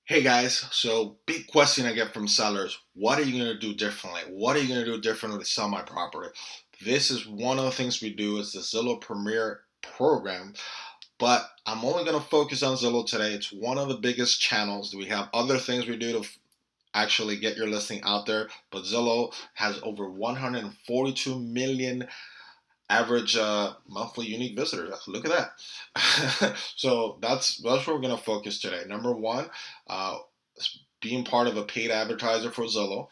Hey guys, so big question I get from sellers. What are you going to do differently? What are you going to do differently to sell my property? This is one of the things we do is the Zillow Premier program, but I'm only going to focus on Zillow today. It's one of the biggest channels. We have other things we do to actually get your listing out there, but Zillow has over 142 million average monthly unique visitors. Look at that. So that's where we're going to focus today. Number one, uh, being part of a paid advertiser for Zillow.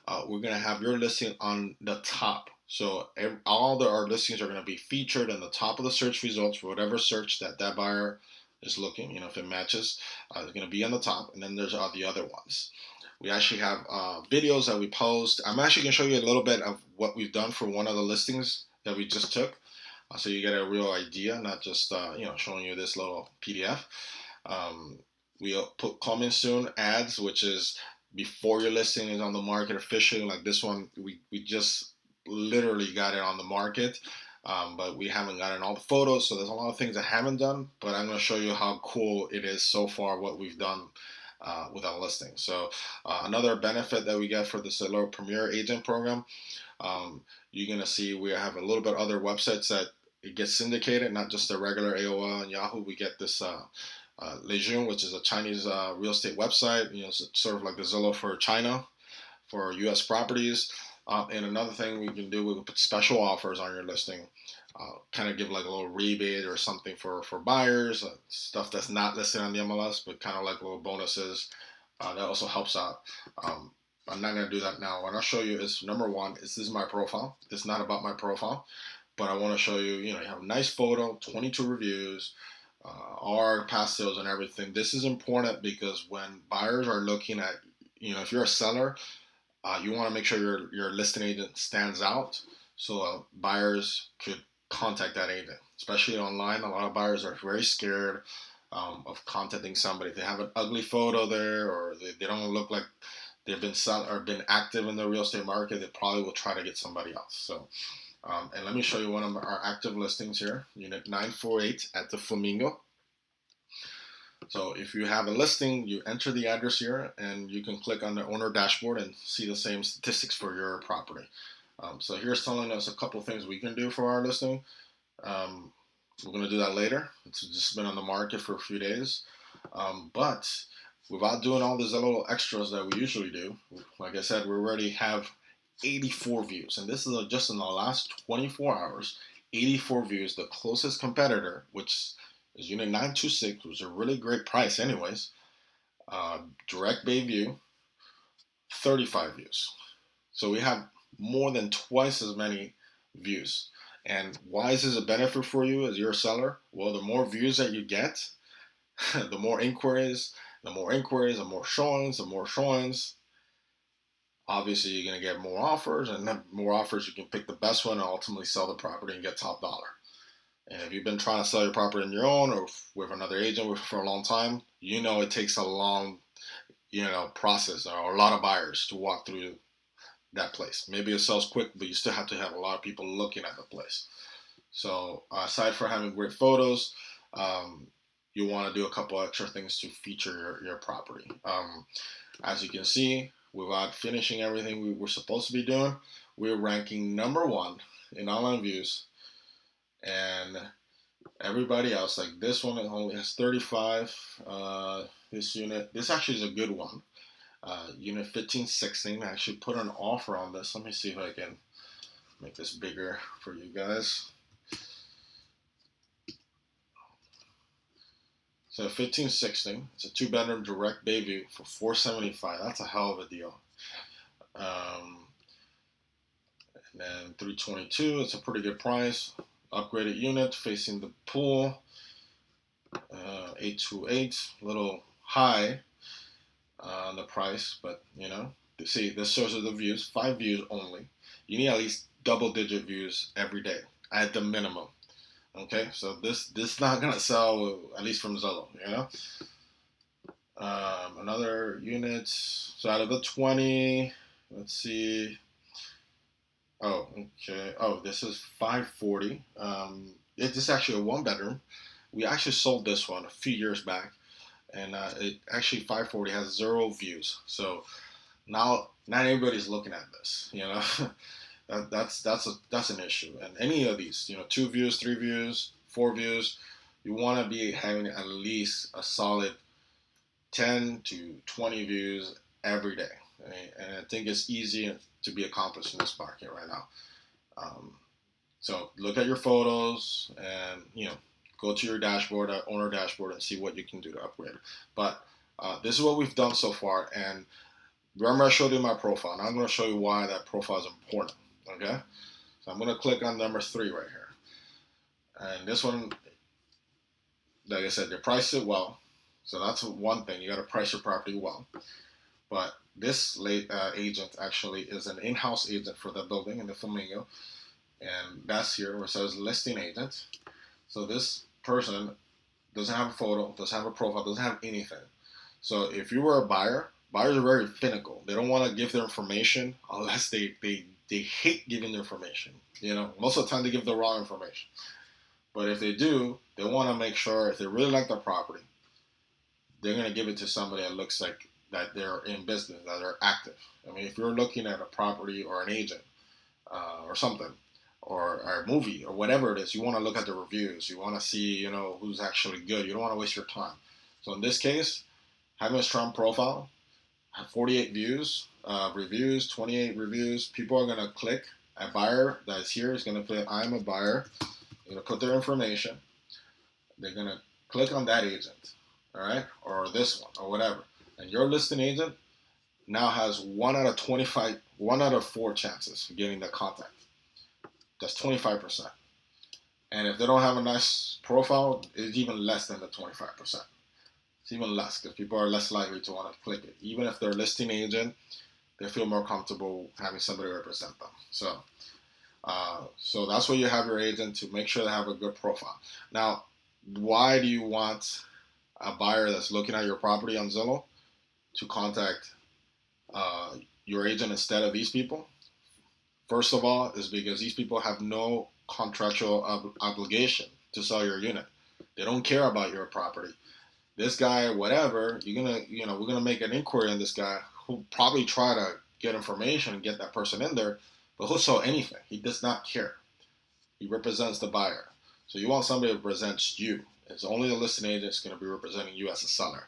We're going to have your listing on the top. So our listings are going to be featured in the top of the search results for whatever search that buyer is looking. If it matches, it's going to be on the top. And then there's the other ones. We actually have videos that we post. I'm actually going to show you a little bit of what we've done for one of the listings that we just took, so you get a real idea, not just showing you this little PDF. We put coming soon ads, which is before your listing is on the market officially. Like this one, we just literally got it on the market, but we haven't gotten all the photos. So there's a lot of things I haven't done, but I'm going to show you how cool it is so far what we've done with our listing. So another benefit that we get for the Zillow Premier Agent Program, you're gonna see we have a little bit other websites that it gets syndicated, not just the regular AOL and Yahoo. We get this Leal, which is a Chinese real estate website. Sort of like the Zillow for China, for U.S. properties. And another thing we can do, we can put special offers on your listing. Kind of give like a little rebate or something for buyers, stuff that's not listed on the MLS, but kind of like little bonuses. That also helps out. I'm not going to do that now. What I'll show you is, number one, this is my profile. This is not about my profile, but I want to show you, you have a nice photo, 22 reviews, our past sales and everything. This is important because when buyers are looking at, if you're a seller, you want to make sure your listing agent stands out, so buyers could contact that agent. Especially online, a lot of buyers are very scared of contacting somebody. If they have an ugly photo there, or they don't look like they've been active in the real estate market, they probably will try to get somebody else. So, and let me show you one of our active listings here, Unit 948 at the Flamingo. So if you have a listing, you enter the address here, and you can click on the owner dashboard and see the same statistics for your property. So here's telling us a couple of things we can do for our listing. We're going to do that later. It's just been on the market for a few days. But without doing all these little extras that we usually do, like I said, we already have 84 views. And this is just in the last 24 hours, 84 views. The closest competitor, which is Unit 926, was a really great price anyways. Direct Bay View, 35 views. So we have more than twice as many views. And why is this a benefit for you as you're a seller? Well, the more views that you get, the more inquiries, the more showings, obviously you're going to get more offers, and then more offers, you can pick the best one and ultimately sell the property and get top dollar. And if you've been trying to sell your property on your own or with another agent for a long time, it takes a long, process, or a lot of buyers to walk through that place. Maybe it sells quick, but you still have to have a lot of people looking at the place. So aside from having great photos, you want to do a couple extra things to feature your property. As you can see, without finishing everything we were supposed to be doing, we're ranking number one in online views, and everybody else, like this one, it only has 35. This actually is a good one. Unit 1516, I actually put an offer on this. Let me see if I can make this bigger for you guys. So 1516, it's a 2-bedroom direct bay view for $475. That's a hell of a deal. And then 322, it's a pretty good price. Upgraded unit facing the pool. 828, a little high on the price, but see, this shows you the views. 5 views only. You need at least double-digit views every day at the minimum. Okay, so this not gonna sell, at least from Zillow. Another unit. So out of the 20, let's see. Oh, okay. Oh, this is 540. It's actually a 1-bedroom. We actually sold this one a few years back, and it actually 540 has 0 views. So now not everybody's looking at this. That's an issue. And any of these, 2 views, 3 views, 4 views, you want to be having at least a solid 10 to 20 views every day. Right? And I think it's easy to be accomplished in this market right now. So look at your photos and go to your dashboard, owner dashboard, and see what you can do to upgrade. But this is what we've done so far. And remember, I showed you my profile. Now I'm going to show you why that profile is important. Okay, so I'm going to click on number 3 right here. And this one, like I said, they price it well. So that's one thing. You got to price your property well. But this agent actually is an in-house agent for the building in the Flamingo. And that's here where it says listing agent. So this person doesn't have a photo, doesn't have a profile, doesn't have anything. So if you were a buyer, buyers are very finical. They don't want to give their information unless they hate giving their information. Most of the time they give the wrong information. But if they do, they want to make sure if they really like the property, they're going to give it to somebody that looks like that they're in business, that they're active. I mean, if you're looking at a property or an agent or something, or a movie or whatever it is, you want to look at the reviews. You want to see, who's actually good. You don't want to waste your time. So in this case, having a strong profile, 48 reviews, 28 reviews. People are going to click. A buyer that's here is going to put, I'm a buyer. They're going to put their information. They're going to click on that agent, all right, or this one, or whatever. And your listing agent now has 1 out of 4 chances of getting the contact. That's 25%. And if they don't have a nice profile, it's even less than the 25%. It's even less because people are less likely to want to click it. Even if they're a listing agent, they feel more comfortable having somebody represent them. So that's where you have your agent to make sure they have a good profile. Now, why do you want a buyer that's looking at your property on Zillow to contact your agent instead of these people? First of all, is because these people have no contractual obligation to sell your unit. They don't care about your property. This guy, whatever, we're gonna make an inquiry on this guy who'll probably try to get information and get that person in there, but he'll sell anything. He does not care. He represents the buyer. So you want somebody that represents you. It's only the listing agent that's going to be representing you as a seller.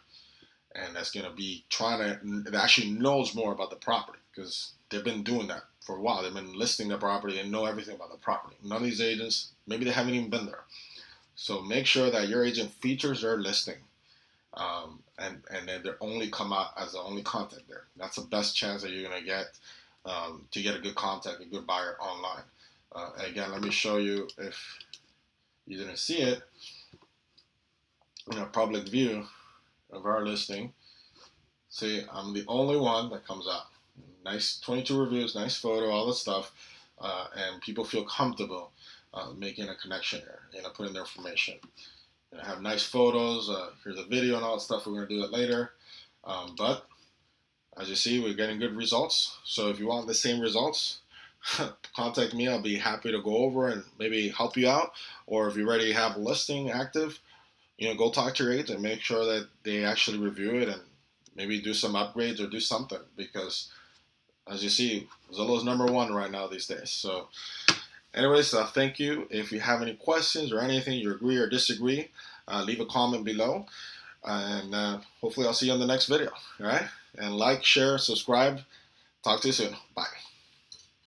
And that's going to be that actually knows more about the property because they've been doing that for a while. They've been listing the property and know everything about the property. None of these agents, maybe they haven't even been there. So make sure that your agent features their listing. And then they only come out as the only contact there. That's the best chance that you're going to get a good contact, a good buyer online. Again, let me show you if you didn't see it in a public view of our listing. See, I'm the only one that comes out. Nice 22 reviews, nice photo, all this stuff, and people feel comfortable making a connection here, putting their information. Have nice photos, here's a video and all that stuff. We're going to do that later. But as you see, we're getting good results. So if you want the same results, contact me. I'll be happy to go over and maybe help you out. Or if you already have a listing active, go talk to your agent. Make sure that they actually review it and maybe do some upgrades or do something. Because as you see, Zillow is #1 right now these days. So anyways, thank you. If you have any questions or anything, you agree or disagree, leave a comment below. And hopefully I'll see you on the next video. All right? And like, share, subscribe. Talk to you soon. Bye.